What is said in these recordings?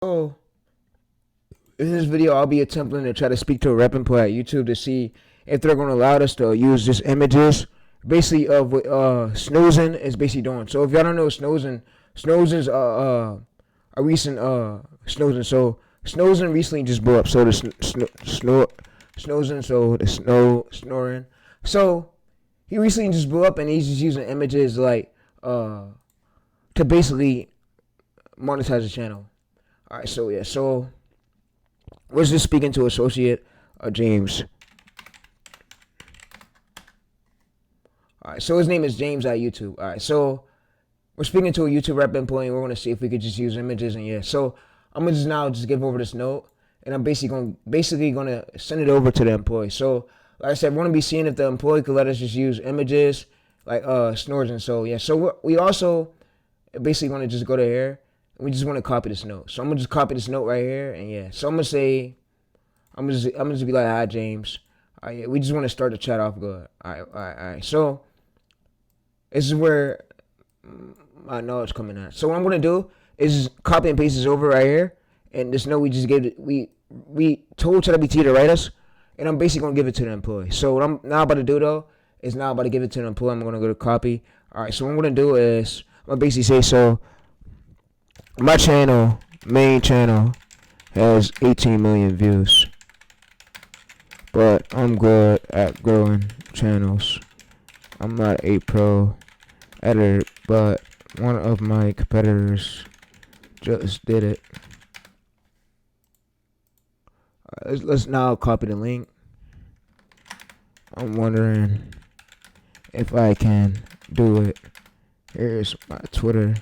So in this video, I'll be attempting to try to speak to a rep employee at YouTube to see if they're going to allow us to use just images, basically of what snoozing is basically doing. So if y'all don't know snoozing's a recent snoozing. So snoozing recently just blew up. So the snoozing, so the snoring. So he recently just blew up, and he's just using images like to basically monetize the channel. All right, so yeah, so was just speaking to associate James. All right, so his name is James at YouTube. All right, so we're speaking to a YouTube rep employee. And we're gonna see if we could just use images, and yeah. So I'm gonna just give over this note, and I'm basically gonna send it over to the employee. So like I said, we're gonna be seeing if the employee could let us just use images like snores and so yeah. So we also basically want to just go to here. We just want to copy this note. So I'm gonna just copy this note right here, and yeah. So I'm gonna say, I'm just be like, hi James. All right, yeah, we just want to start the chat off good. All right. So this is where my knowledge coming at. So what I'm gonna do is just copy and paste this over right here, and this note we just gave it. We told ChatGPT to write us, and I'm basically gonna give it to the employee. So what I'm now about to do though is now about to give it to the employee. I'm gonna go to copy. All right. So what I'm gonna do is I'm gonna basically say so. My main channel, has 18 million views, but I'm good at growing channels. I'm not a pro editor, but one of my competitors just did it. Let's now copy the link. I'm wondering if I can do it. Here's my Twitter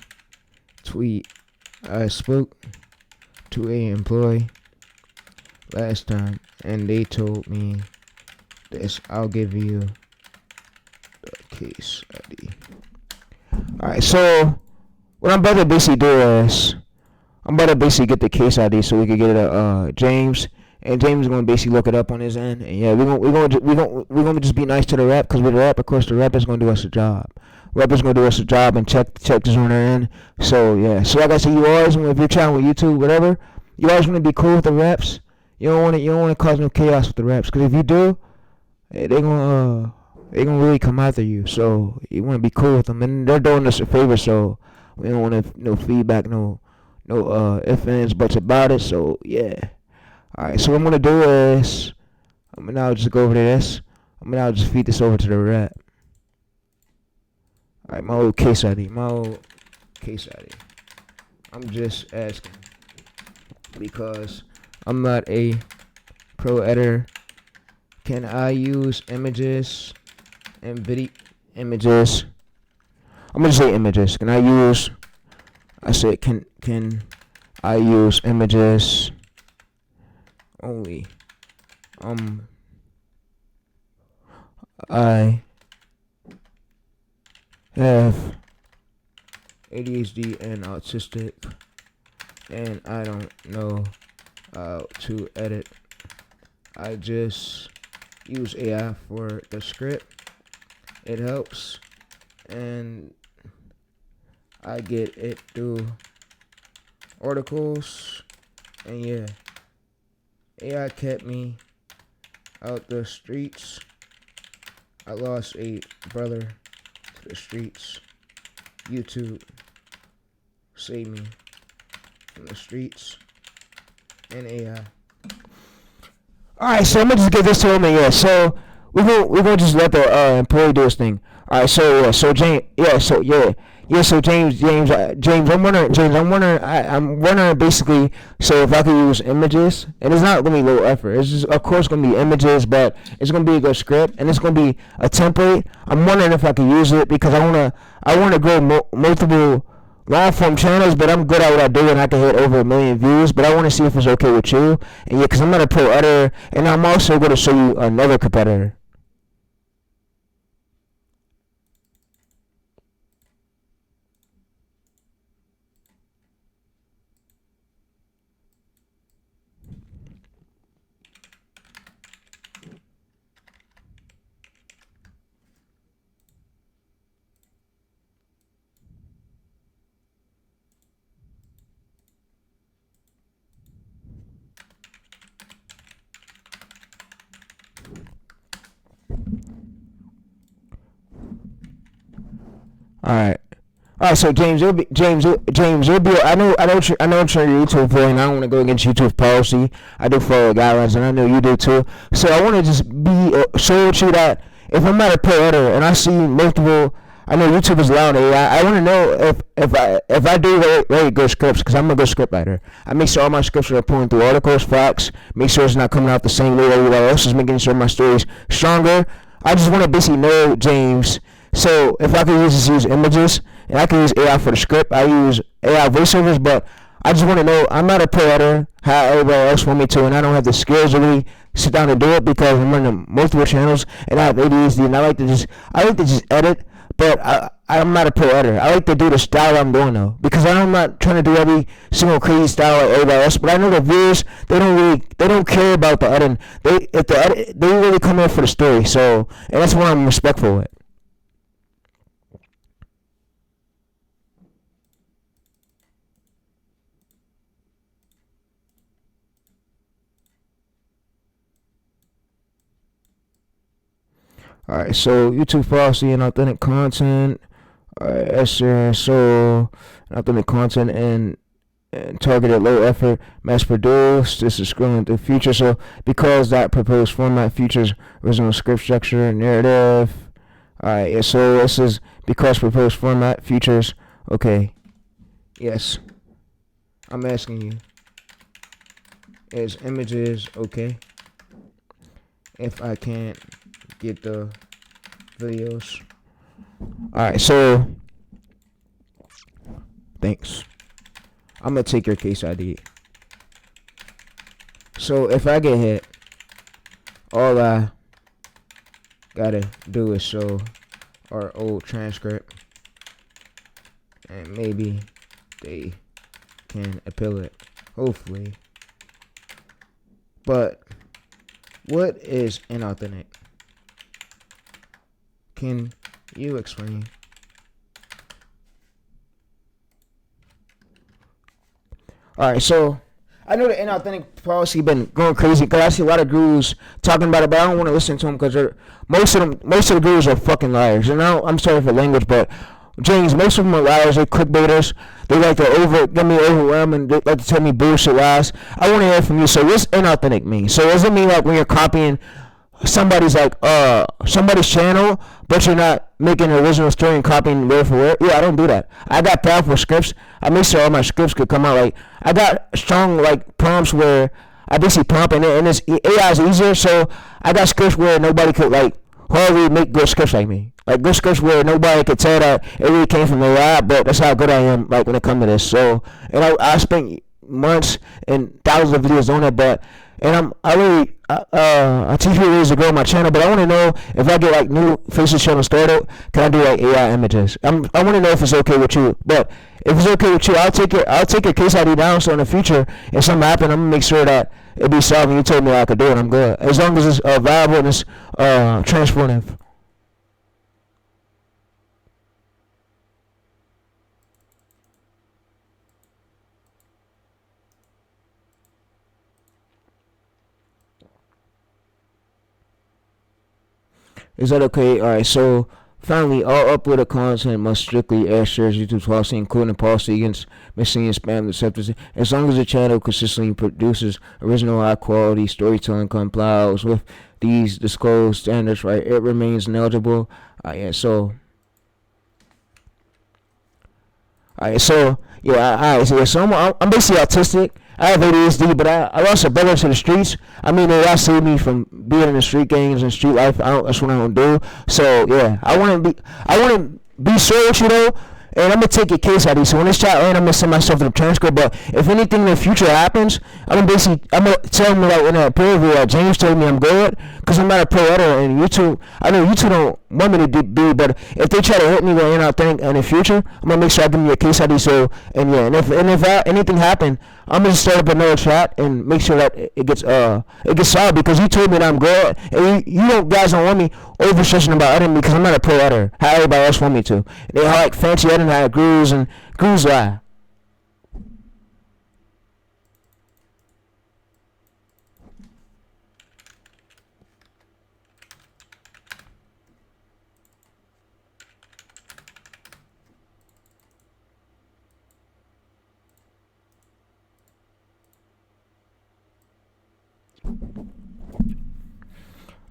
tweet. I spoke to a employee last time, and they told me this. I'll give you the case ID. Alright, so what I'm about to basically do is I'm about to basically get the case ID so we can get it to James, and James is gonna basically look it up on his end, and yeah, we're gonna just be nice to the rep, because with the rep, of course, the rep is gonna do us a job. Rep is gonna do us a job and check this on their end. So yeah, so like I said, you always, if you're trying with YouTube, whatever, you always want to be cool with the reps. You don't want to cause no chaos with the reps, because if you do, they gonna really come after you. So you want to be cool with them, and they're doing us a favor. So we don't want no feedback, no ifs, ands, buts about it. So yeah. All right. So what I'm gonna do is I'm gonna now just go over to this. I'm gonna now just feed this over to the rep. All right, my old case ID. I'm just asking because I'm not a pro editor. Can I use images and video images? I'm gonna say images. Can I use? I said can I use images only? I have ADHD and autistic, and I don't know how to edit. I just use AI for the script. It helps, and I get it through articles, and yeah, AI kept me out the streets. I lost a brother to the streets. YouTube saved me from the streets and AI. Alright, so I'm gonna just give this to him, and yeah, so we're gonna just let the employee do his thing. Alright, so yeah, so James, so James, I'm wondering basically, so if I could use images, and it's not gonna be low effort. It's just, of course, gonna be images, but it's gonna be a good script, and it's gonna be a template. I'm wondering if I could use it because I wanna grow multiple long form channels, but I'm good at what I do, and I can hit over 1 million views. But I want to see if it's okay with you, and yeah, because I'm not a pro editor, and I'm also going to show you another competitor. All right. All right, so James, it'll be. I know it's your YouTube for, and I don't want to go against YouTube policy. I do follow guidelines, and I know you do too. So I want to just be show you that if I'm at a pro editor and I see multiple, I know YouTube is allowing AI. I want to know if I do very good scripts, because I'm a good script writer. I make sure all my scripts are pulling through articles, facts. Make sure it's not coming out the same way everybody else is, making sure my story's stronger. I just want to basically know, James. So if I can use images, and I can use AI for the script, I use AI voiceovers, but I just want to know, I'm not a pro editor, how everybody else want me to, and I don't have the skills to really sit down and do it, because I'm running multiple channels, and I have ADHD, and I like to just edit, but I'm not a pro editor. I like to do the style I'm doing though, because I'm not trying to do every single crazy style like everybody else, but I know the viewers, they don't care about the editing. They really come in for the story, so, and that's why I'm respectful with. Alright, so YouTube policy and authentic content. Alright, so authentic content and targeted low effort, mass produced. This is scrolling through future. So because that proposed format features original script structure, narrative. Alright, yeah, so this is because proposed format features. Okay, yes. I'm asking you, is images okay if I can't get the videos? Alright, so thanks. I'm gonna take your case ID. So if I get hit, all I gotta do is show our old transcript, and maybe they can appeal it, hopefully. But what is inauthentic? Can you explain? Alright, so I know the inauthentic policy been going crazy, because I see a lot of gurus talking about it, but I don't want to listen to them, because most of the gurus are fucking liars. And now, I'm sorry for language, but James, most of them are liars. They're clickbaiters. They like to get me overwhelmed, and they like to tell me bullshit lies. I want to hear from you. So what's inauthentic mean? So does it mean like when you're copying somebody's channel, but you're not making an original story and copying word for word? Yeah, I don't do that. I got powerful scripts. I make sure all my scripts could come out like, I got strong like prompts where I basically prompt, and it's AI is easier. So I got scripts where nobody could like hardly make good scripts like me. Like good scripts where nobody could tell that it really came from AI, but that's how good I am. Like when it comes to this. So, and I spent months and thousands of videos on it, but I teach you ways to grow my channel, but I want to know if I get like new Faceless channel started, can I do like AI images? I want to know if it's okay with you. But if it's okay with you, I'll take your case ID down, so in the future, if something happens, I'm gonna make sure that it be solved. And you told me I could do it, I'm good. As long as it's viable and it's transformative. Is that okay? Alright, so finally, all uploaded content must strictly adhere to YouTube's policy, including policy against missing and spam deceptors. As long as the channel consistently produces original, high quality storytelling, complies with these disclosed standards, right, it remains ineligible. Yeah, so. Alright, so yeah, alright, so I'm basically autistic. I have ADHD, but I lost a brother to the streets. I mean, that saved me from being in the street gangs and street life. That's what I don't do. So yeah, I want to be sure with you though, and I'm gonna take your case ID. So when this chat ends, I'm gonna send myself to the transcript. But if anything in the future happens, I'm gonna tell me like in that preview, like James told me I'm good, because I'm not a pro editor, and YouTube. I know YouTube don't want me to be, but if they try to hit me with anything in the future, I'm gonna make sure I give me a case ID. So and yeah, and if anything happen, I'm gonna start up another chat and make sure that it gets solved, because you told me that I'm good, and you guys don't want me over stressing about editing because I'm not a pro editor. How everybody else want me to? They like fancy editing, how gurus and gurus lie.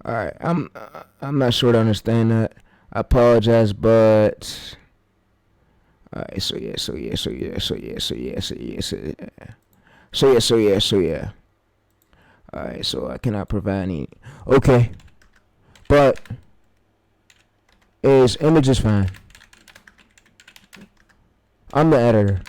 All right, I'm not sure to understand that. I apologize, but all right. So yeah, so yeah, so yeah, so yeah, so yeah, so yeah, so yeah, so yeah, so yeah, so yeah. All right, so I cannot provide any. Okay, but is images fine? I'm the editor.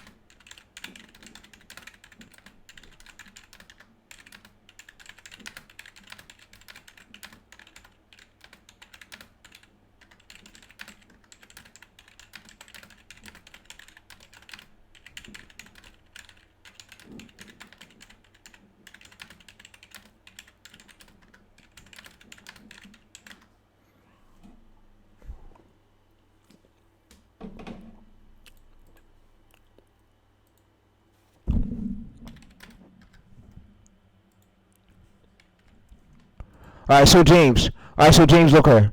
All right, so James. All right, so James, look here.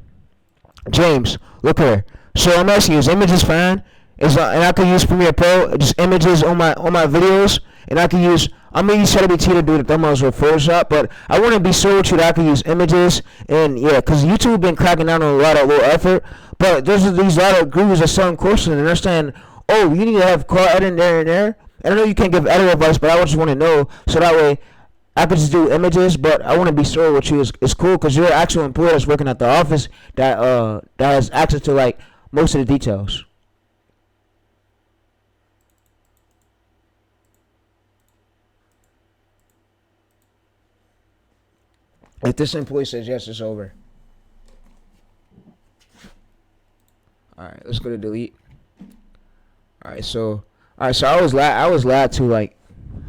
James, look here. So I'm asking you, is images fine? And I can use Premiere Pro, just images on my videos, and I can use. I'm gonna use ChatGPT to do the thumbnails with Photoshop, but I want to be sure with you that I can use images, and yeah, cause YouTube been cracking down on a lot of low effort, but there's these lot of gurus that selling courses and they're saying, oh, you need to have car editing there and there. And I know you can't give editor advice, but I just want to know so that way I could just do images, but I want to be sure with you. It's cool because you're an actual employee that's working at the office that has access to like most of the details. If this employee says yes, it's over. All right, let's go to delete. All right, so I was lied to like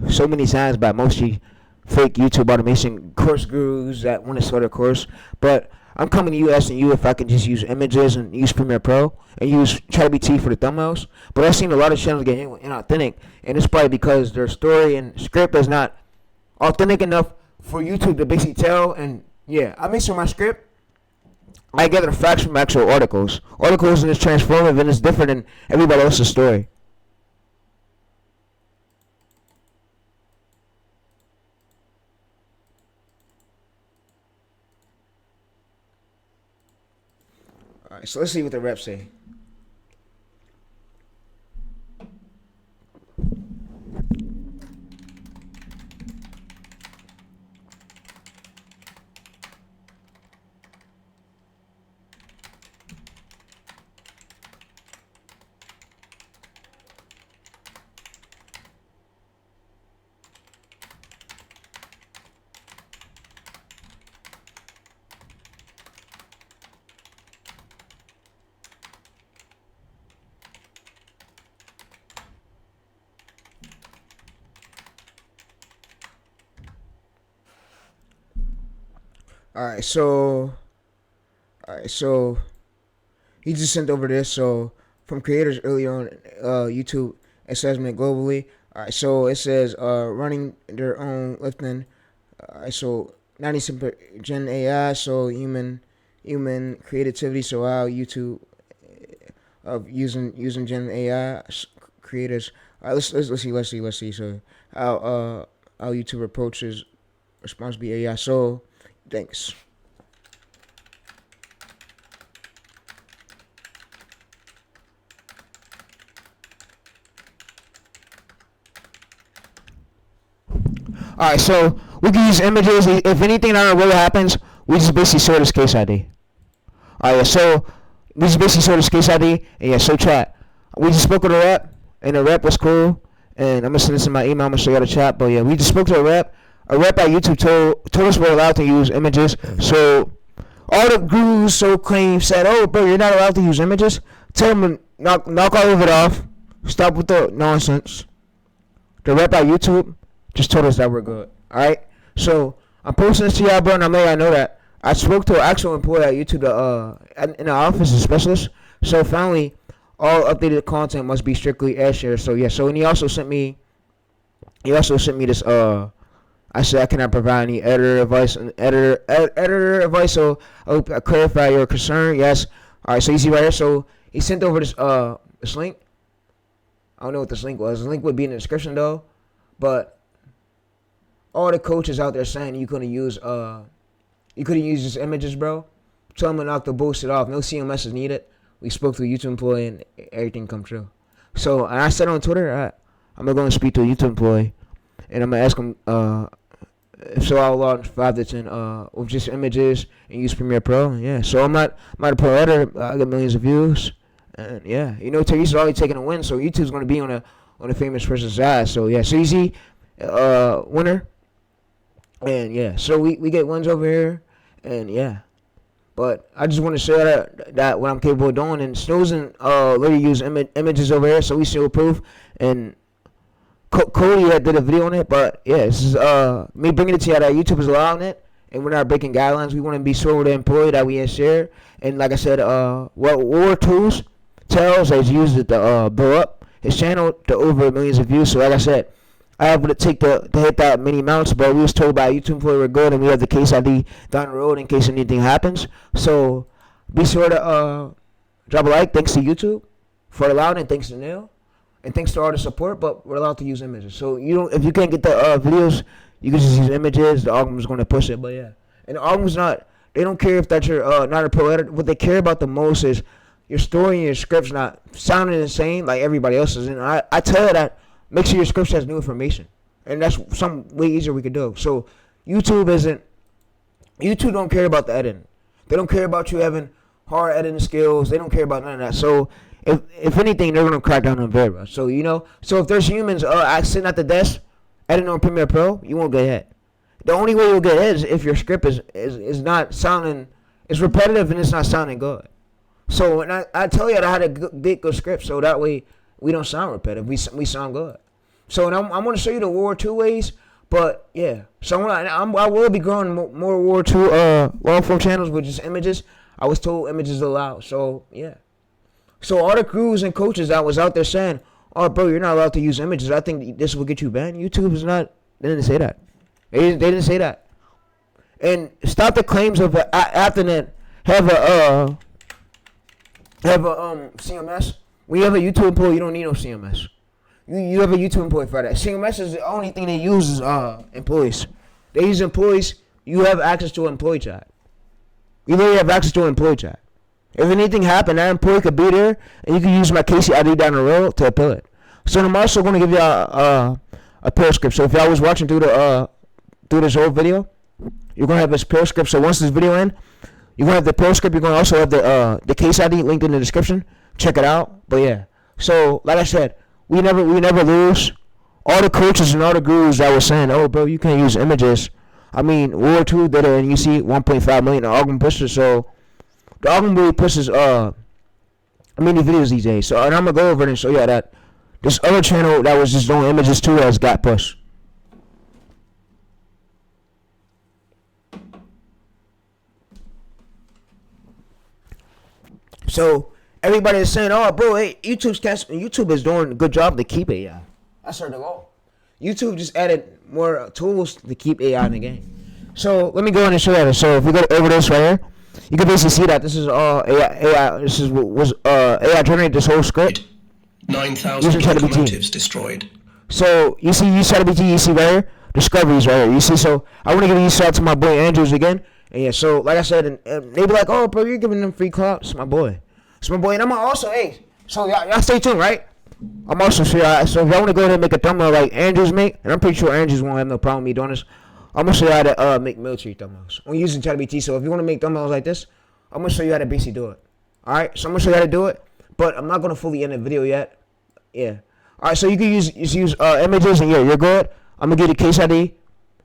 so many times by mostly fake YouTube automation course gurus that want to start a course, but I'm coming to you asking you if I can just use images and use Premiere Pro and use ChatGPT for the thumbnails. But I've seen a lot of channels get inauthentic, and it's probably because their story and script is not authentic enough for YouTube to basically tell. And yeah, I make sure my script I gather facts from actual articles. Articles and it's transformative and it's different than everybody else's story. All right, so let's see what the reps say. All right, so all right, so he just sent over this. So from creators earlier on YouTube assessment globally. All right, so it says running their own lifting. All right, so 97% Gen AI, so human creativity. So how YouTube of using Gen AI creators. All right, let's see. So how YouTube approaches responsible AI. So thanks. All right, so we can use images. If anything that really happens, we just basically show this case ID. All right, so we just basically show this case ID, and yeah, so chat. We just spoke with a rep, and the rep was cool. And I'm gonna send this in my email. I'm gonna show you the chat. But yeah, we just spoke to a rep. A rep at YouTube told us we're allowed to use images. So all the gurus so claim said, "Oh, bro, you're not allowed to use images." Tell them to knock all of it off. Stop with the nonsense. The rep at YouTube just told us that we're good. All right. So I'm posting this to y'all, bro, and I'm letting y'all know that I spoke to an actual employee at YouTube, in the office, a specialist. So finally, all updated content must be strictly ad share. So yeah. So and he also sent me this. I said I cannot provide any editor advice. So I hope I clarify your concern. Yes. All right. So you see right here. So he sent over this link. I don't know what this link was. The link would be in the description though, but all the coaches out there saying you couldn't use You couldn't use just images, bro. Tell them to knock the bullshit off. No CMS is needed. We spoke to a YouTube employee and everything come true. So, and I said on Twitter, I'm going to go and speak to a YouTube employee. And I'm going to ask him if so I'll launch 5 to 10 with just images and use Premiere Pro. Yeah, so I'm not a pro editor. I get millions of views. And yeah, you know, Teresa's already taking a win. So YouTube's going to be on a famous person's ass. So yeah, so easy winner. And yeah, so we get wins over here. And yeah. But I just want to show that what I'm capable of doing. And Snow's literally use images over here, so we still proof. And Cody did a video on it, but yeah, this is me bringing it to you that YouTube is allowing it, and we're not breaking guidelines. We want to be sure with the employee that we share. And like I said, what War Tools tells has used it to blow up his channel to over millions of views. So like I said, I have to take to hit that many amounts, but we was told by a YouTube employee we're good, and we have the case ID down the road in case anything happens. So be sure to drop a like. Thanks to YouTube for allowing it. Thanks to Neil, and thanks to all the support. But we're allowed to use images. So if you can't get the videos, you can just use images. The algorithm's going to push it. But yeah, and the algorithm's not. They don't care if that you're not a pro editor. What they care about the most is your story and your script's not sounding insane like everybody else's. And I tell you that. Make sure your script has new information, and that's some way easier we could do. So YouTube don't care about the editing. They don't care about you having hard editing skills. They don't care about none of that. So if anything, they're gonna crack down on very much. So so if there's humans sitting at the desk editing on Premiere Pro, you won't get ahead. The only way you'll get ahead is if your script is not sounding, it's repetitive and it's not sounding good. So when I tell you that I had a good script, so that way we don't sound repetitive. We sound good. So I'm going to show you the War 2 ways. But yeah, so I will be growing more War 2 long form channels with just images. I was told images allowed. So yeah. So all the crews and coaches that was out there saying, "Oh, bro, you're not allowed to use images. I think this will get you banned." YouTube is not. They didn't say that. They didn't say that. And stop the claims of Afternet have a CMS. When you have a YouTube employee, you don't need no CMS. You have a YouTube employee for that. CMS is the only thing they use is employees. They use employees. You have access to an employee chat. You literally have access to an employee chat. If anything happened, that employee could be there, and you can use my Casey ID down the road to appeal it. So I'm also going to give you a appeal script. So if y'all was watching through this whole video, you're going to have this appeal script. So once this video ends, you're going to have the appeal script. You're going to also have the case ID linked in the description. Check it out. But yeah, so like I said, we never lose. All the coaches and all the gurus that were saying, "Oh, bro, you can't use images." I mean, War 2 did it, and you see 1.5 million. The algorithm pushes. So the algorithm really pushes many videos these days. So and I'm gonna go over it and show you that this other channel that was just doing images too has got pushed. So everybody is saying, "Oh, bro, hey, YouTube is doing a good job to keep AI." That's their goal. YouTube just added more tools to keep AI in the game. So let me go in and show you that. So if we go over this right here, you can basically see that this is all AI. This is what was AI generated this whole script. 9,000 locomotives destroyed. So you see, ChatGPT, you see right here, discoveries right here. You see, so I want to give a shout out to my boy Andrews again. And yeah, so like I said, and they be like, "Oh, bro, you're giving them free clout." It's my boy. It's my boy, and I'm also, hey, so y'all stay tuned, right? I'm also sure, so if y'all want to go ahead and make a thumbnail like Andrews make, and I'm pretty sure Andrews won't have no problem with me doing this, I'm going to show you how to make military thumbnails. I'm using ChatGPT, so if you want to make thumbnails like this, I'm going to show you how to basically do it. Alright, so I'm going to show you how to do it, but I'm not going to fully end the video yet. Yeah. Alright, so you can use images, and yeah, you're good. I'm going to give you the case ID,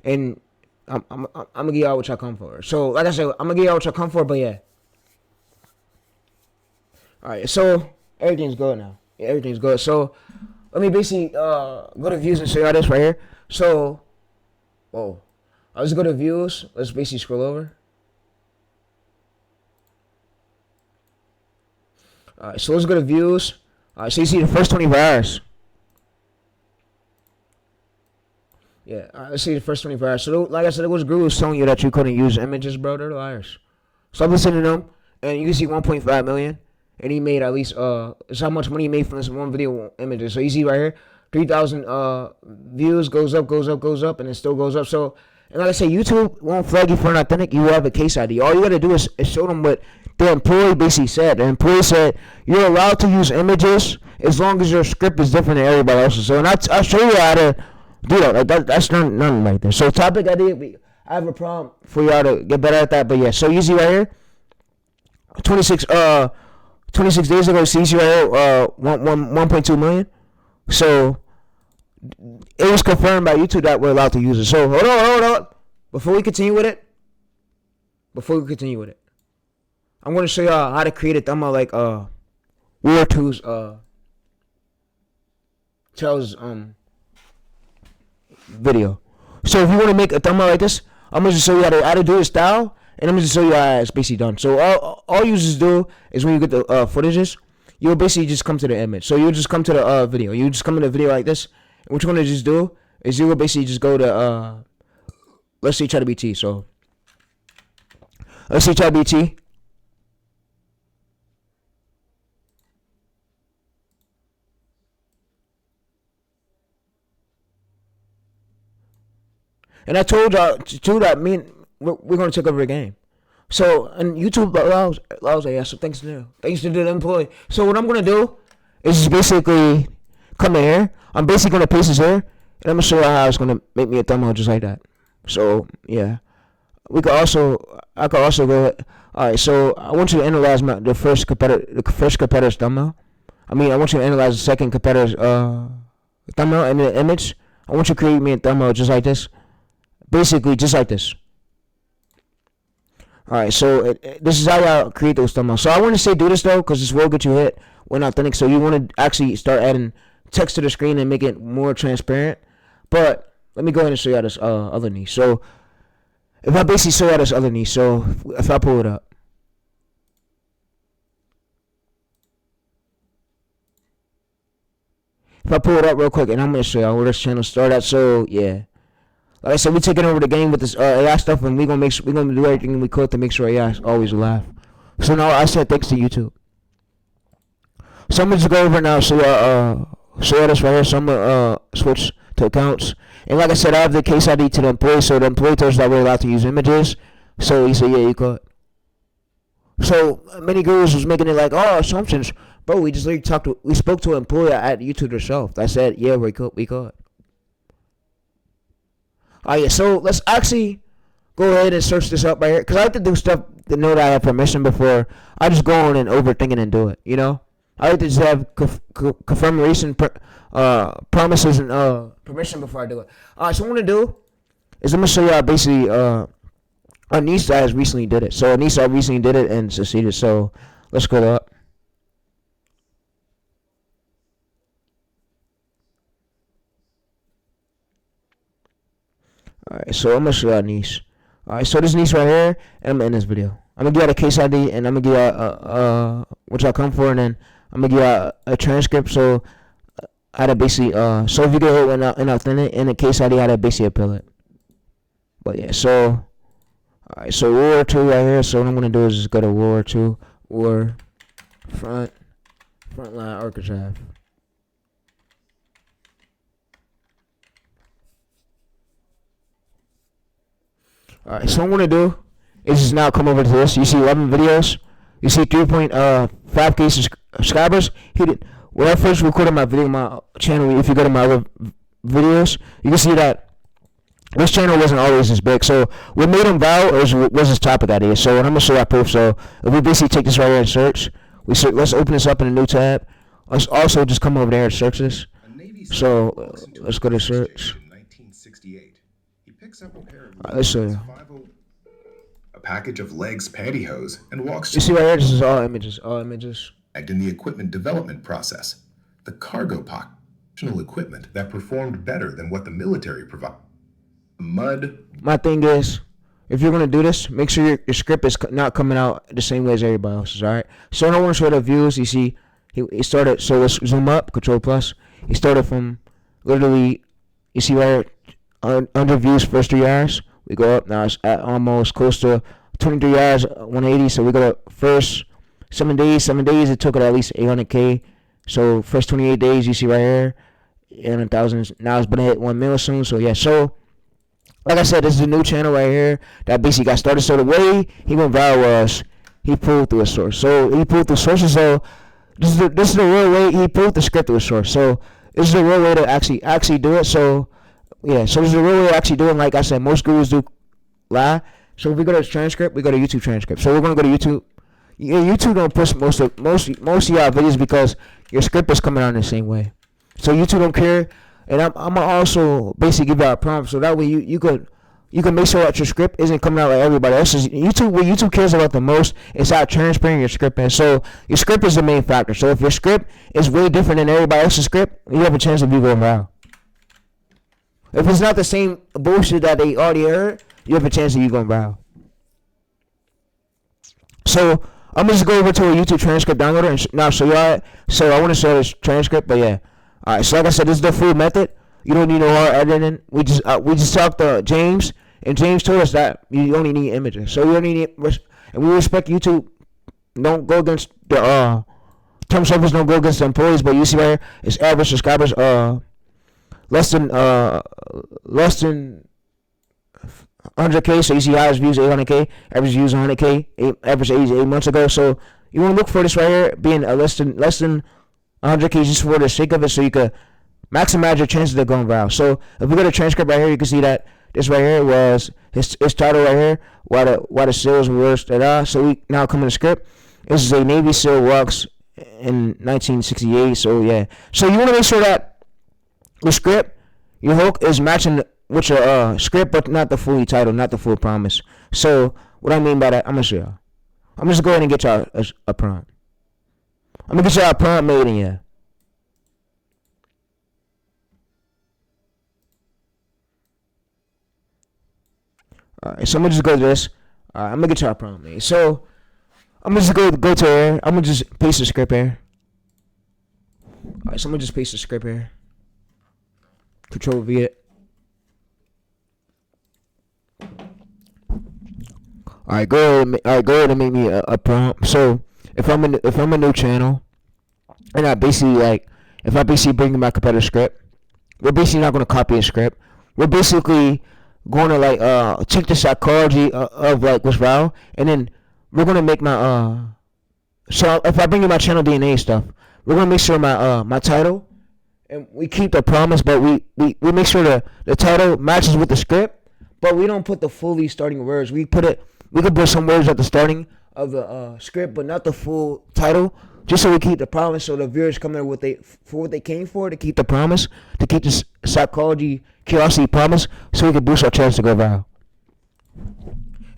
and I'm going to give y'all what y'all come for. So, like I said, I'm going to give y'all what y'all come for, but yeah. Alright, so everything's good now. Yeah, everything's good. So let me basically go to views and show y'all this right here. So, let's go to views. Let's basically scroll over. Alright, so let's go to views. Alright, so you see the first 24 hours. Yeah, alright, let's see the first 24 hours. So like I said, it was gurus telling you that you couldn't use images, bro. They're liars. So I'm listening to them, and you can see 1.5 million. And he made at least it's how much money he made from this one video images. So you see right here, 3,000 views goes up, and it still goes up. So And like I say, YouTube won't flag you for inauthentic. You will have a case ID. All you gotta do is show them what the employee basically said. The employee said you're allowed to use images as long as your script is different than everybody else's. So, and I'll show you how to do that. Like that's nothing right there. So topic ID, I have a problem for y'all to get better at that. But yeah, so easy right here. 26 days ago, it's easy right here. 1.2 million. So it was confirmed by YouTube that we're allowed to use it. So hold on. Before we continue with it, I'm going to show y'all how to create a thumbnail like War 2's Charles video. So if you want to make a thumbnail like this, I'm going to show you how to do it style, and I'm going to show you how it's basically done. So all users do is when you get the footages, you'll basically just come to the image. So you'll just come to the video. You just come to the video like this. And what you're going to just do is you will basically just go to, let's say ChatGPT. So let's say ChatGPT. And I told y'all too that we're going to take over the game. So, and YouTube allows that. So thanks to the employee. So what I'm going to do is just basically come in here. I'm basically going to paste this here. And I'm going to show you how it's going to make me a thumbnail just like that. So, yeah. I could also go, alright, so I want you to analyze the first competitor's thumbnail. I want you to analyze the second competitor's thumbnail and the image. I want you to create me a thumbnail just like this. Basically, just like this. Alright, so this is how y'all create those thumbnails. So I want to say do this though, because this will get you hit when authentic. So you want to actually start adding text to the screen and make it more transparent. But let me go ahead and show y'all this other niche. So if I basically show y'all this other niche, so if I pull it up. If I pull it up real quick, and I'm going to show y'all where this channel started at. So yeah. Like I said, we're taking over the game with this AI stuff, and we're gonna do everything we could to make sure AI is always alive. So now I said thanks to YouTube. So I'm gonna just go over now, show y'all this right here. So I'm gonna switch to accounts, and like I said, I have the case ID to the employee, so the employee tells us that we're allowed to use images. So he said, yeah, you could. So many gurus was making it like, oh, assumptions, bro. We just literally we spoke to an employee at YouTube herself. I said, yeah, we could. Yeah, so let's actually go ahead and search this up right here, because I like to do stuff to know that I have permission before I just go on and overthink it and do it, you know? I like to just have confirmation, promises, and permission before I do it. Alright, so what I'm going to do is I'm going to show y'all basically Anissa has recently did it. So Anissa recently did it and succeeded, so let's go up. Alright, so I'm gonna show y'all niche. Alright, so this niche right here, and I'm gonna end this video. I'm gonna give y'all a case ID, and I'm gonna give y'all what y'all come for, and then I'm gonna give y'all a transcript. So how to basically so if you get hit with inauthentic and a case ID, how to basically appeal it. But yeah, so alright, so World War 2 right here. So what I'm gonna do is just go to World War 2 or frontline archive. Alright, so what I'm going to do is just now come over to this. You see 11 videos. You see 3.5k subscribers. When I first recorded my video on my channel, if you go to my other videos, you can see that this channel wasn't always this big. So what made them viral was this topic idea. So I'm going to show you proof. So if we basically take this right here and search, let's open this up in a new tab. Let's also just come over there and search this. So let's go to search. Picks up a pair of let's show you. A package of legs pantyhose and walks. You see right here, this is all images. In the equipment development process, the cargo optional equipment that performed better than what the military provided. My thing is, if you're gonna do this, make sure your script is not coming out the same way as everybody else's. All right. So I don't want to show the views. You see, he started. So let's zoom up. Control plus. He started from literally. You see right here. Under views first 3 hours, we go up. Now it's at almost close to 23 hours, 180. So we go to first 7 days. 7 days, it took it at least 800k. So first 28 days, you see right here, 800,000. Now it's gonna hit 1 mil soon. So yeah, so like I said, this is a new channel right here that basically got started. So the way he went viral was he pulled through a source. So he pulled through sources. So this is the real way he pulled the script through a source. So this is the real way to actually do it. So yeah, so this is the real way to actually do it. Like I said, most gurus do lie. So if we go to transcript, we go to YouTube transcript. So we're gonna go to YouTube. Yeah, YouTube don't push most of y'all videos because your script is coming out in the same way. So YouTube don't care, and I'm gonna also basically give y'all a prompt so that way you can make sure that your script isn't coming out like everybody else's. What YouTube cares about the most is how transparent your script is. So your script is the main factor. So if your script is way different than everybody else's script, you have a chance of you going viral. If it's not the same bullshit that they already heard, you have a chance of you going viral. So I'm gonna just go over to a YouTube transcript downloader and now show y'all it. So I want to show this transcript, but yeah. All right. So like I said, this is the full method. You don't need no hard editing. We just talked to James, and James told us that you only need images. So you only need, and we respect YouTube. Don't go against the term service. Don't go against the employees. But you see right here, it's average subscribers less than 100K. So you see highest views 800K, average views 100K, average age 8 months ago. So you want to look for this right here, being less than 100K just for the sake of it, so you could maximize your chances of going viral. So if we go to transcript right here, you can see that this right here was his title right here. Why the sales were worse. So we now come in the script. This is a Navy SEAL walks in 1968. So yeah. So you want to make sure that the script, your hook, is matching with your script, but not the full title, not the full promise. So what I mean by that, I'm gonna show y'all. I'm just go ahead and get y'all a prompt. I'm gonna get y'all a prompt made in here. Alright, so I'm gonna just go to this. Alright, I'm gonna get y'all a prompt made. So I'm gonna just go to here. I'm gonna just paste the script here. Alright, so I'm gonna just paste the script here. Control V it. Alright, go ahead and make me a prompt. So if I'm a new channel, and I basically if I basically bring in my competitor script, we're basically not gonna copy a script. We're basically going to check the psychology of what's viral, and then we're gonna make my So if I bring in my channel DNA stuff, we're gonna make sure my title, and we keep the promise, but we make sure the title matches with the script, but we don't put the fully starting words. We could put some words at the starting of the script, but not the full title, just so we keep the promise, so the viewers come there what they came for, to keep the promise, to keep this psychology, curiosity promise, so we can boost our chance to go viral.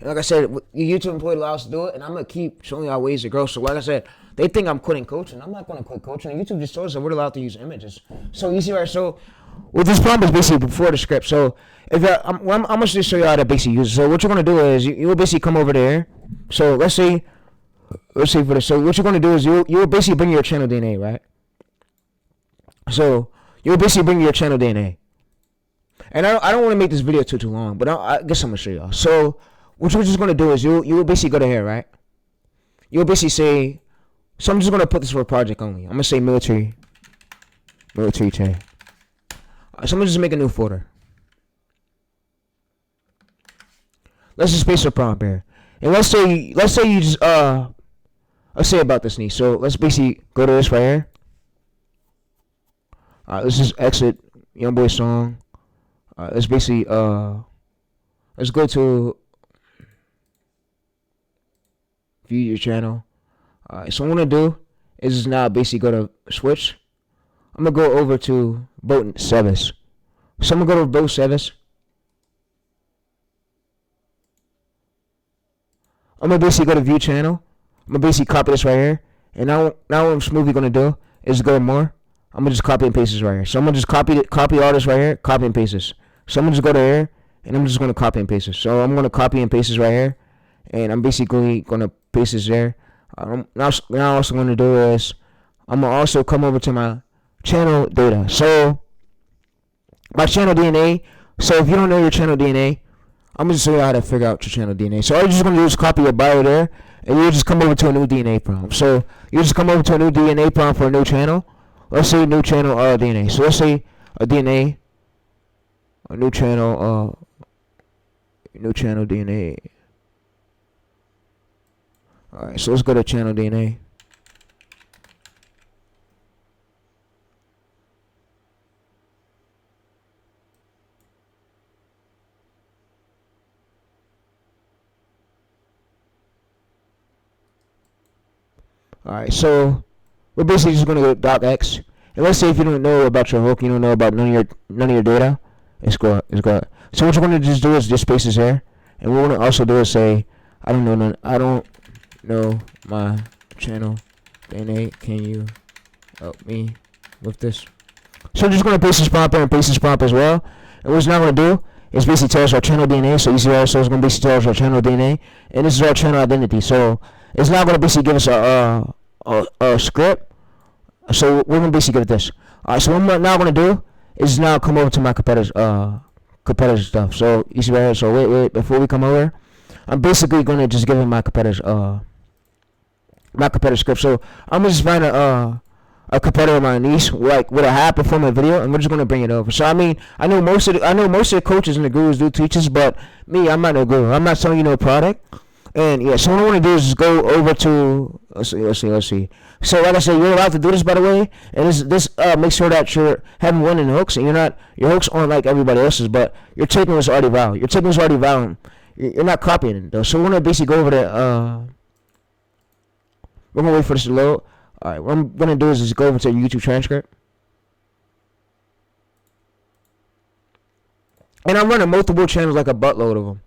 And like I said, your YouTube employee allows us to do it, and I'm gonna keep showing y'all ways to grow. So like I said, they think I'm quitting coaching. I'm not gonna quit coaching. And YouTube just told us that we're allowed to use images. So you see right? So with this prompt is basically before the script. So if I'm gonna just show you how to basically use it. So what you're gonna do is you will basically come over there. So let's say for this. So what you're gonna do is you'll basically bring your channel DNA, right? So you'll basically bring your channel DNA. And I don't want to make this video too long, but I guess I'm gonna show y'all. So what you're just gonna do is you will basically go to here, right? You'll basically say, so I'm just gonna put this for a project only. I'm gonna say military chain. So I'm gonna just make a new folder. Let's just paste a prompt here, and let's say you just let's say about this niche. So let's basically go to this right here. Let's just exit YoungBoy song. Let's basically let's go to view your channel. So what I'm gonna do is just now basically go to switch. I'm gonna go over to boat service. So I'm gonna go to boat service. I'm gonna basically go to view channel. I'm gonna basically copy this right here. And now what I'm smoothly gonna do is go to more. I'm gonna just copy and paste this right here. So I'm gonna just copy all this right here, copy and paste this. So I'm gonna just go to here, and I'm just gonna copy and paste this. So I'm gonna copy and paste this right here, and I'm basically gonna paste this there. Now also gonna do is I'm gonna also come over to my channel data. So my channel DNA. So if you don't know your channel DNA, I'm gonna just show you how to figure out your channel DNA. So all you're just gonna do is copy your bio there, and you just come over to a new DNA prompt. So you just come over to a new DNA prompt for a new channel. Let's say new channel DNA. So let's say a DNA, a new channel New channel DNA. Alright, so let's go to channel DNA. Alright, so we're basically just gonna go docx. And let's say if you don't know about your hook, you don't know about none of your data, it's good. So what you're gonna just do is just space this here. And what we're gonna also do is say, I don't know my channel DNA. Can you help me with this? So I'm just gonna paste this prompt and paste this prompt as well. And what it's now gonna do is basically tell us our channel DNA. So you see how so it's gonna basically tell us our channel DNA, and this is our channel identity. So it's not gonna basically give us a script. So we're gonna basically give it this. Alright, so what I'm now gonna do is now come over to my competitors stuff. So you see right here. So wait, before we come over, I'm basically gonna just give him my competitor script. So I'm gonna just find a competitor of my niche, like with a high performing video, and we're just gonna bring it over. So I mean, I know most of the coaches and the gurus do teachers, but me, I'm not no guru. I'm not selling you no product. And yeah, so what I want to do is just go over to let's see. So like I said, you're allowed to do this, by the way, and this makes sure that you're having winning hooks, and your hooks aren't like everybody else's, but you're taking what's already valid. You're not copying it though. So we're gonna basically go over to we're gonna wait for this to load. Alright, what I'm gonna do is just go over to YouTube transcript. And I'm running multiple channels, like a buttload of them.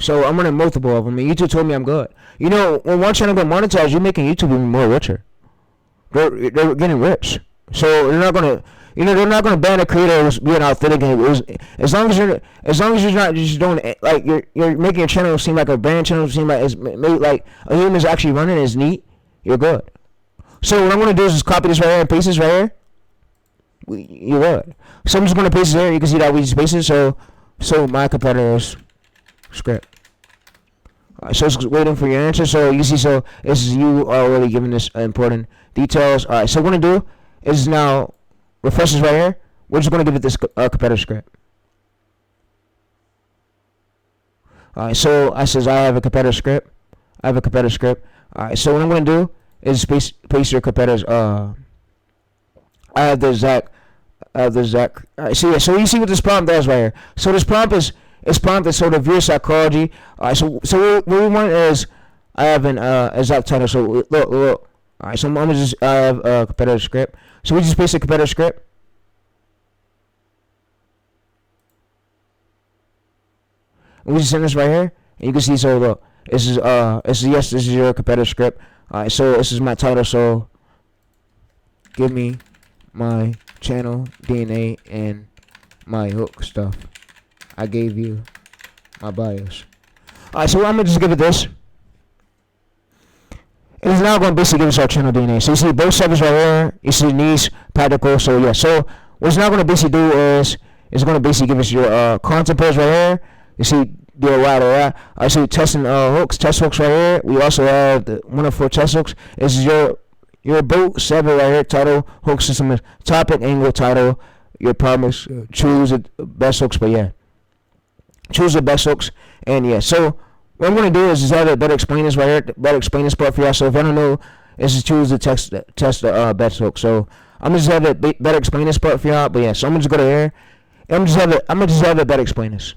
So I'm running multiple of them, and YouTube told me I'm good. You know, when one channel get monetized, you're making YouTube even more richer. They're getting rich. So they're not gonna ban a creator who's being authentic. As long as you're not just doing it, like you're making your channel seem like a brand channel, seem like it's made like a human's actually running, it's neat. You're good. So what I'm gonna do is just copy this right here and paste this right here. You would. So I'm just gonna paste it here. You can see that we just pasted. So my competitors script. So it's waiting for your answer. So you see, so this is you already giving this important details. All right, so what we're gonna do is now refresh this right here. We're just gonna give it this competitor script. All right, so I have a competitor script. All right, so what I'm gonna do is paste your competitors. I have the Zach. All right, so yeah, so you see what this prompt does right here. So this prompt is. It's prompted sort of your psychology. Alright, so what we want is I have an exact title. So look. Alright, so I'm gonna just I have a competitor script. So we just paste a competitor script. And we just send this right here. And you can see, so look, this is this is your competitor script. Alright, so this is my title, so give me my channel DNA and my hook stuff. I gave you my bios. Alright, so I'm gonna just give it this. It's now gonna basically give us our channel DNA. So you see both segments right here. You see niche, practical. So yeah. So what it's now gonna basically do is it's gonna basically give us your content page right here. You see do a lot of that. I see testing test hooks right here. We also have the 104 test hooks. This is your boat 7 right here. Title hook system is topic, angle, title. Your promise. Choose the best hooks, but yeah. Choose the best hooks, and yeah. So what I'm gonna do is have a better explain this right here, better explain this part for y'all. So if I don't know, is to choose the test the best hook. So I'm gonna just have it better explain this part for y'all. But yeah, so I'm gonna just go to here, and I'm gonna just have it better explain this.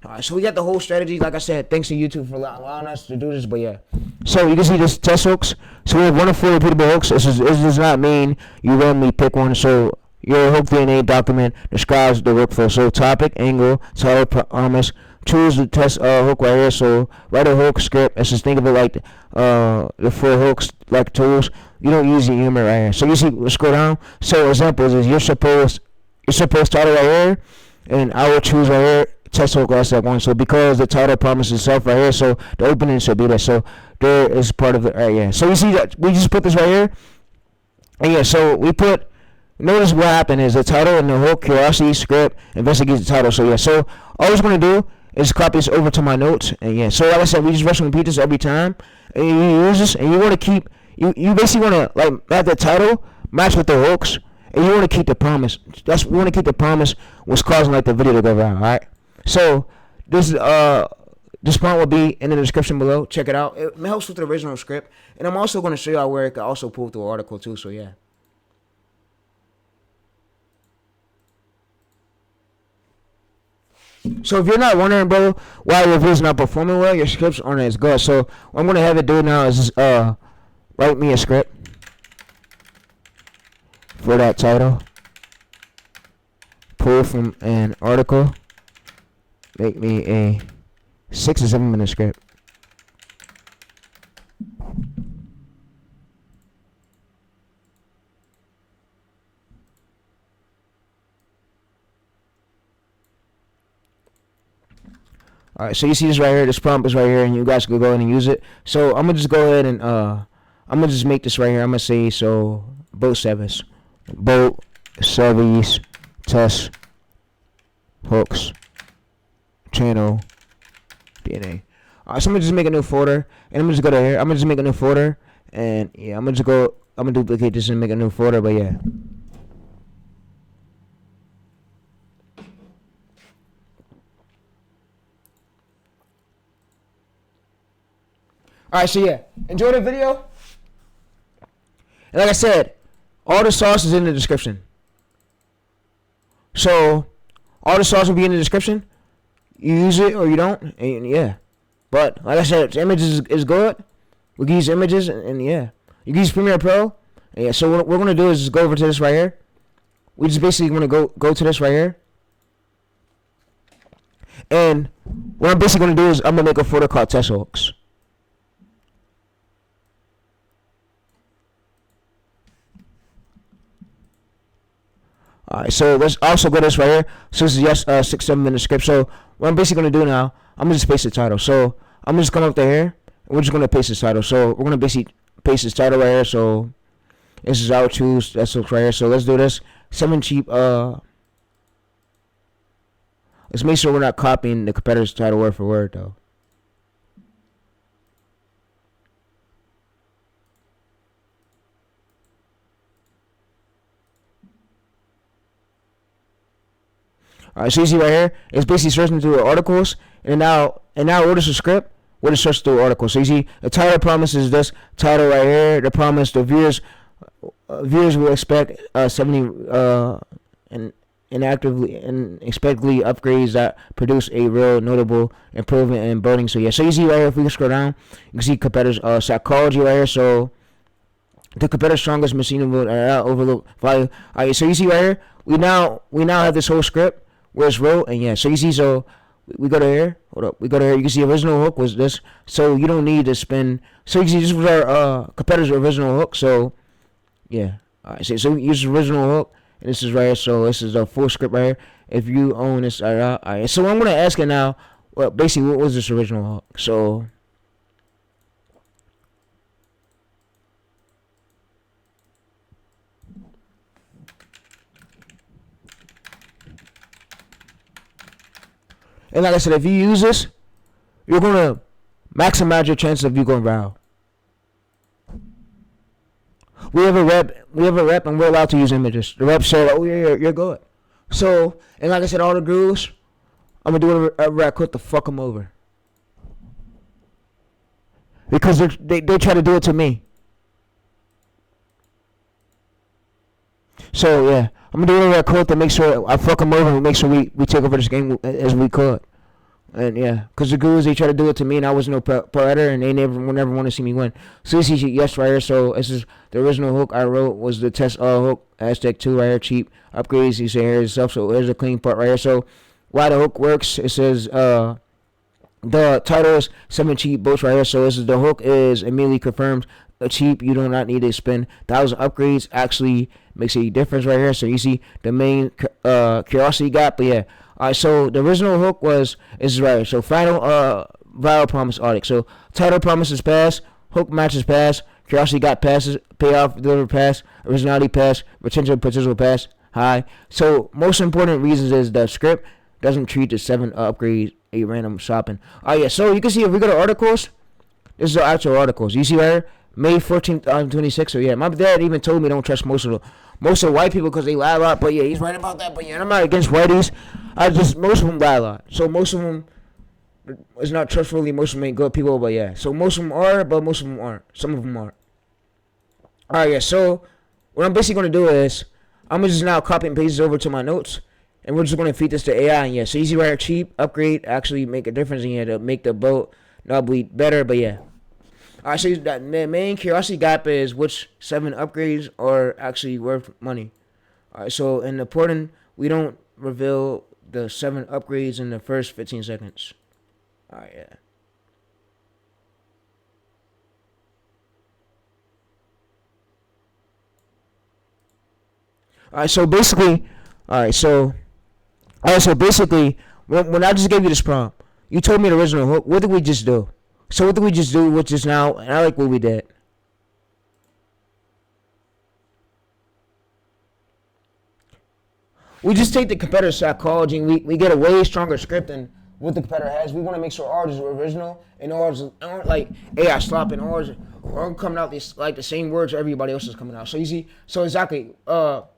Alright, so we got the whole strategy. Like I said, thanks to YouTube for allowing us to do this. But yeah, so you can see this test hooks. So we have 1 of 4 repeatable hooks. This does not mean you randomly pick one. So your hook DNA document describes the workflow. So topic, angle, title, promise. Choose the test hook right here. So write a hook script. Let's just think of it like the 4 hooks like tools. You don't use the humor right here. So you see, let's go down. So examples is your supposed title right here, and I will choose right here test hook as that one. So because the title promises itself right here, so the opening should be there. So there is part of it right here. So you see that we just put this right here, and yeah. So we put. Notice what happened is the title and the hook, curiosity, script, investigates the title. So yeah, so all we're gonna do is copy this over to my notes, and yeah. So like I said, we just rush and repeat this every time, and you use this, and you want to keep you basically want to like have the title match with the hooks, and you want to keep the promise. We want to keep the promise what's causing like the video to go viral. All right. So this prompt will be in the description below. Check it out. It helps with the original script, and I'm also going to show y'all where it can also pull through an article too. So yeah. So if you're not wondering, bro, why your video's not performing well, your scripts aren't as good. So what I'm gonna have it do now is write me a script for that title. Pull from an article. Make me a 6 or 7 minute script. Alright, so you see this right here, this prompt is right here, and you guys can go ahead and use it. So I'm gonna just go ahead and I'm gonna just make this right here. I'm gonna say boat service test hooks channel DNA. Alright, so I'm gonna just make a new folder, and I'm gonna just go to here. I'm gonna just make a new folder, and yeah, I'm gonna duplicate this and make a new folder. But yeah. Alright, so yeah, enjoy the video. And like I said, all the sauce is in the description. So, all the sauce will be in the description. You use it or you don't, and yeah. But, like I said, the images is good. We can use images, and yeah. You can use Premiere Pro. And yeah, so what we're going to do is just go over to this right here. We just basically going to go to this right here. And what I'm basically going to do is I'm going to make a folder called test hooks. Alright, so let's also go to this right here. So this is 6-7 minute script. So what I'm basically gonna do now, I'm gonna just paste the title. So I'm gonna just come up to here, and we're just gonna paste this title. So we're gonna basically paste this title right here. So this is our choose. That's right here. So let's do this. 7 cheap. Let's make sure we're not copying the competitor's title word for word though. Alright, so you see right here, it's basically searching through articles, and now what is the script? What is search through articles? So you see, the title promises this title right here. The promise the viewers will expect 70 and expectedly upgrades that produce a real notable improvement in boating. So yeah, so you see right here, if we can scroll down, you can see competitors psychology right here. So the competitor's strongest machinable overlook value. Alright, so you see right here, we now have this whole script where it's wrote, and yeah, so you see, so we go to here. Hold up, we go to here. You can see original hook was this, so you don't need to spend. So you can see this was our competitor's original hook. So yeah, alright, so we use original hook, and this is right here. So this is the full script right here. If you own this, alright. So I'm gonna ask it now. Well, basically, what was this original hook? So. And like I said, if you use this, you're gonna maximize your chances of you going viral. We have a rep, and we're allowed to use images. The rep said, "Oh yeah, you're good." So, and like I said, all the gurus, I'm gonna do whatever I could to fuck them over, because they try to do it to me. So yeah, I'm gonna do whatever I could to make sure I fuck them over and make sure we take over this game as we could. And yeah, because the gurus, they try to do it to me, and I was no pro editor, and they never want to see me win. So you see, yes, right here. So this is the original hook I wrote was the test hook #2 right here, cheap upgrades. You see here itself. So there's a clean part right here. So why the hook works? It says the title is 7 cheap boats right here. So this is the hook is immediately confirmed cheap. You do not need to spend 1,000 upgrades. Actually makes a difference right here. So you see the main curiosity gap. But yeah. Alright, so the original hook is right. So final viral promise audit. So title promises pass, hook matches pass, curiosity got passes, payoff deliver pass, originality pass, retention potential pass high. So most important reasons is the script doesn't treat the 7 upgrades a random shopping. Alright, yeah. So you can see if we go to articles, this is the actual articles. You see right here, May 14th, 2026. So yeah, my dad even told me don't trust most of most of white people because they lie a lot. But yeah, he's right about that. But yeah, and I'm not against whiteys. Most of them lie a lot. So most of them is not trustworthy. Most of them ain't good people. But yeah, so most of them are, but most of them aren't. Some of them are. All right, yeah. So what I'm basically gonna do is I'm gonna just now copy and paste this over to my notes, and we're just gonna feed this to AI. And yeah, so easy writer, cheap, upgrade, actually make a difference in here to make the boat not bleed better. But yeah. All right, so the main curiosity gap is which 7 upgrades are actually worth money. All right, so in important, we don't reveal the 7 upgrades in the first 15 seconds. All right, yeah. All right, so basically, when I just gave you this prompt, you told me the original hook. What did we just do? So what did we just do with just now? And I like what we did. We just take the competitor psychology and we get a way stronger script than what the competitor has. We want to make sure ours is original and ours aren't like AI slop and ours are coming out like the same words everybody else is coming out. So you see, so exactly. What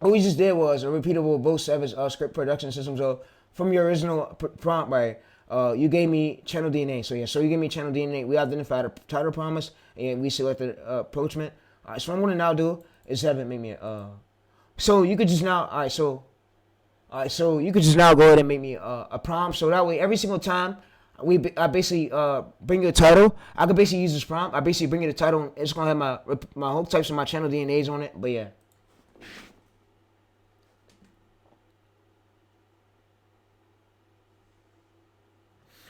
we just did was a repeatable both service script production system. So from your original prompt, right? You gave me channel DNA. So yeah, so you gave me channel DNA. We identified a title promise and we selected approachment. All right, so what I'm gonna now do is have it make me so you could just now so you could just now go ahead and make me a prompt. So that way every single time I basically bring you a title, I could basically use this prompt. I basically bring you the title and it's gonna have my hook types and my channel DNAs on it. But yeah.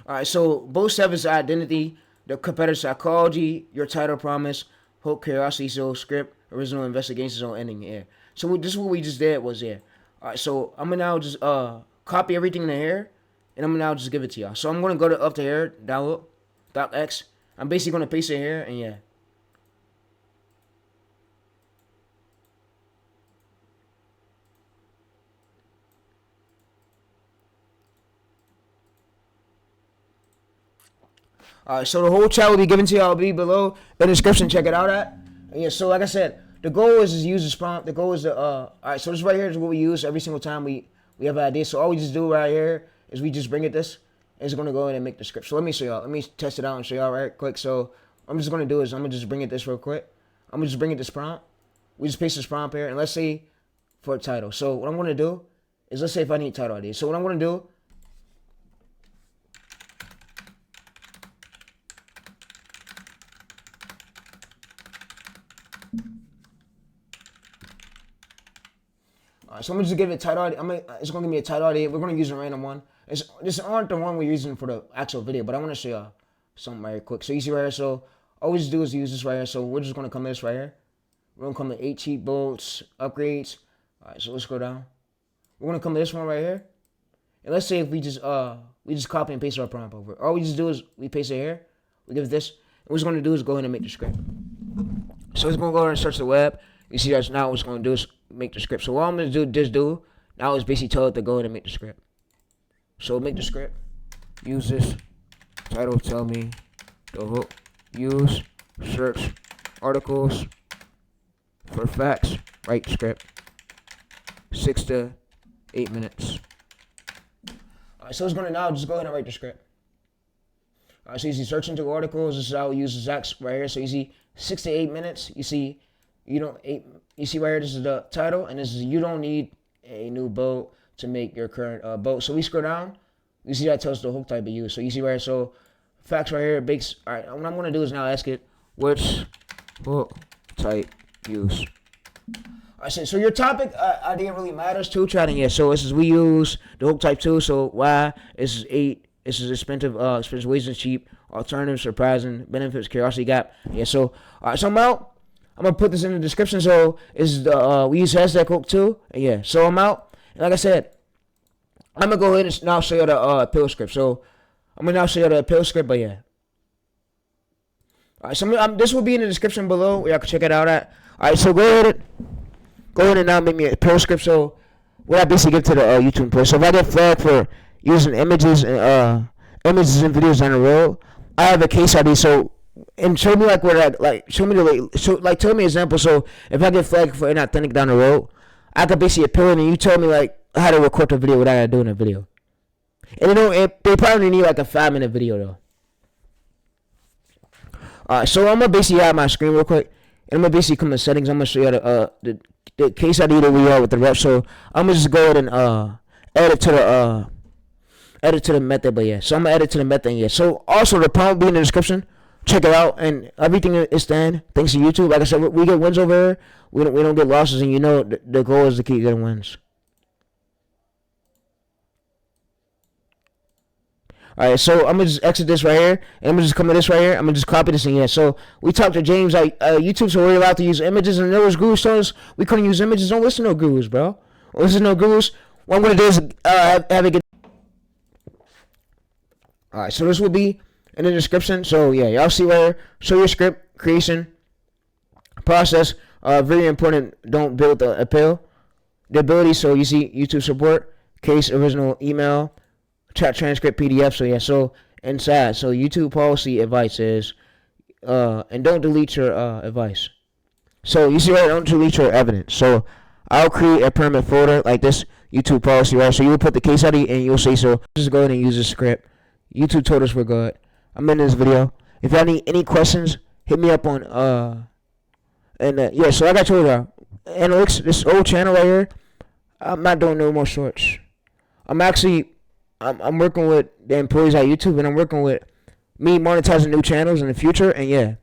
All right, so both service identity, the competitor psychology, your title promise, hook, curiosity, so script, original investigation, so ending. Yeah. So this is what we just did was yeah. All right, so I'm gonna now just copy everything in the here, and I'm gonna now just give it to y'all. So I'm gonna go to up to here, download, .x. I'm basically gonna paste it here, and yeah. Alright, so the whole chat will be given to y'all. Be below in the description. Check it out at. And yeah, so like I said, the goal is to use this prompt. The goal is to alright, so this right here is what we use every single time we have an idea. So all we just do right here is we just bring it this. And it's gonna go in and make the script. So let me show y'all. Let me test it out and show y'all right quick. So I'm just gonna do is I'm gonna just bring it this real quick. I'm gonna just bring it this prompt. We just paste this prompt here, and let's say for a title. So what I'm gonna do is let's say if I need title ID. So what I'm gonna do. Alright, so I'm gonna just give it a title ID. It's gonna give me a title ID. We're gonna use a random one. This aren't the one we're using for the actual video, but I want to show y'all something right quick. So you see right here. So all we just do is use this right here. So we're just gonna come to this right here. We're gonna come to 8 cheat bolts upgrades. All right, so let's go down. We're gonna come to this one right here. And let's say if we just copy and paste our prompt over. All we just do is we paste it here. We give it this. And what it's gonna do is go ahead and make the script. So it's gonna go ahead and search the web. You see that's now what it's gonna do is make the script. So what I'm gonna do now is basically tell it to go ahead and make the script. So make the script. Use this title. Tell me the hook. Use search articles for facts. Write script. 6 to 8 minutes. Alright, so it's gonna now just go ahead and write the script. Alright, so you see search into articles. This is how we use the Zax right here. So you see 6 to 8 minutes. You see you see right here. This is the title, and this is you don't need a new boat to make your current boat. So we scroll down. You see that tells the hook type of use. So you see right here. So facts right here. Bakes. All right. What I'm gonna do is now ask it which hook type use. I said so. Your topic idea really matters too. Chatting yeah. So this is we use the hook type 2. So why this is 8. This is expensive. Expensive ways and cheap. Alternatives, surprising benefits, curiosity gap. Yeah. So all right. So I'm out. I'm gonna put this in the description. So is the we use hashtag hook 2. And yeah. So I'm out. And like I said, I'm gonna go ahead and now show you the appeal script. So I'm gonna now show you the appeal script. But yeah. All right. So this will be in the description below. Y'all can check it out at. All right. So go ahead and now make me a appeal script. So what I basically give to the YouTube employee. So if I get flagged for using images and videos on the road, I have a case ID. So and show me like where show me tell me an example. So if I get flagged for inauthentic down the road, I could basically appeal it and you tell me like how to record the video, what I gotta do in the video. And they probably need like a 5-minute video though. Alright, so I'm gonna basically have my screen real quick, and I'm gonna basically come to settings. I'm gonna show you the case ID that we are with the rep. So I'm gonna just go ahead and add it to the method. But yeah, so I'm gonna add it to the method. Yeah. So also the prompt will be in the description. Check it out, and everything is done thanks to YouTube. Like I said, we get wins over here. We don't get losses, and the goal is to keep getting wins. Alright, so I'm gonna just exit this right here, and I'm gonna just come to this right here. I'm gonna just copy this in here. So we talked to James at YouTube, so we're allowed to use images, and there was gurus telling us we couldn't use images. Don't listen to no gurus, bro. Don't listen to no gurus. What I'm gonna do is have it get. Alright, so this will be in the description. So yeah, y'all see right here. Show your script creation process. Very important. Don't build the appeal. The ability. So you see YouTube support, case, original email, chat transcript, PDF. So yeah, so inside, so YouTube policy advice is and don't delete your advice. So you see right, don't delete your evidence. So I'll create a permanent folder like this, YouTube policy, right? So you'll put the case ID and you'll say, so just go ahead and use the script. YouTube told us we're good. I'm in this video. If y'all need any questions, hit me up on yeah, so like I told y'all, analytics, this old channel right here, I'm not doing no more shorts. I'm working with the employees at YouTube, and I'm working with me monetizing new channels in the future, and yeah.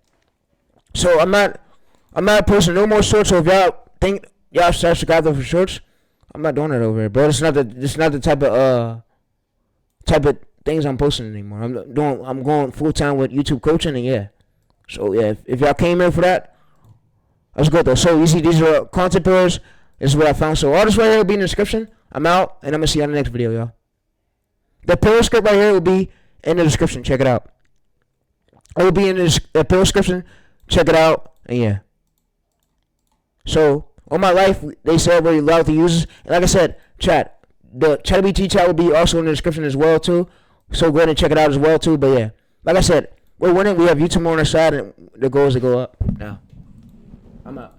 So I'm not posting no more shorts. So if y'all think y'all subscribe for shorts, I'm not doing it over here, bro. It's not the type of things I'm posting anymore. I'm going full time with YouTube coaching, and yeah. So yeah, if y'all came here for that, that's good though. So you see, these are content pillars. This is what I found. So all this right here will be in the description. I'm out, and I'm gonna see you on the next video, y'all. The pillar script right here will be in the description. Check it out. It will be in the pillar description. Check it out, and yeah. So all my life, they said we're allowed to use this. And like I said, chat, the ChatGPT chat will be also in the description as well too. So go ahead and check it out as well too. But yeah, like I said, we're winning. We have YouTube on our side, and the goal is to go up. Now, I'm out.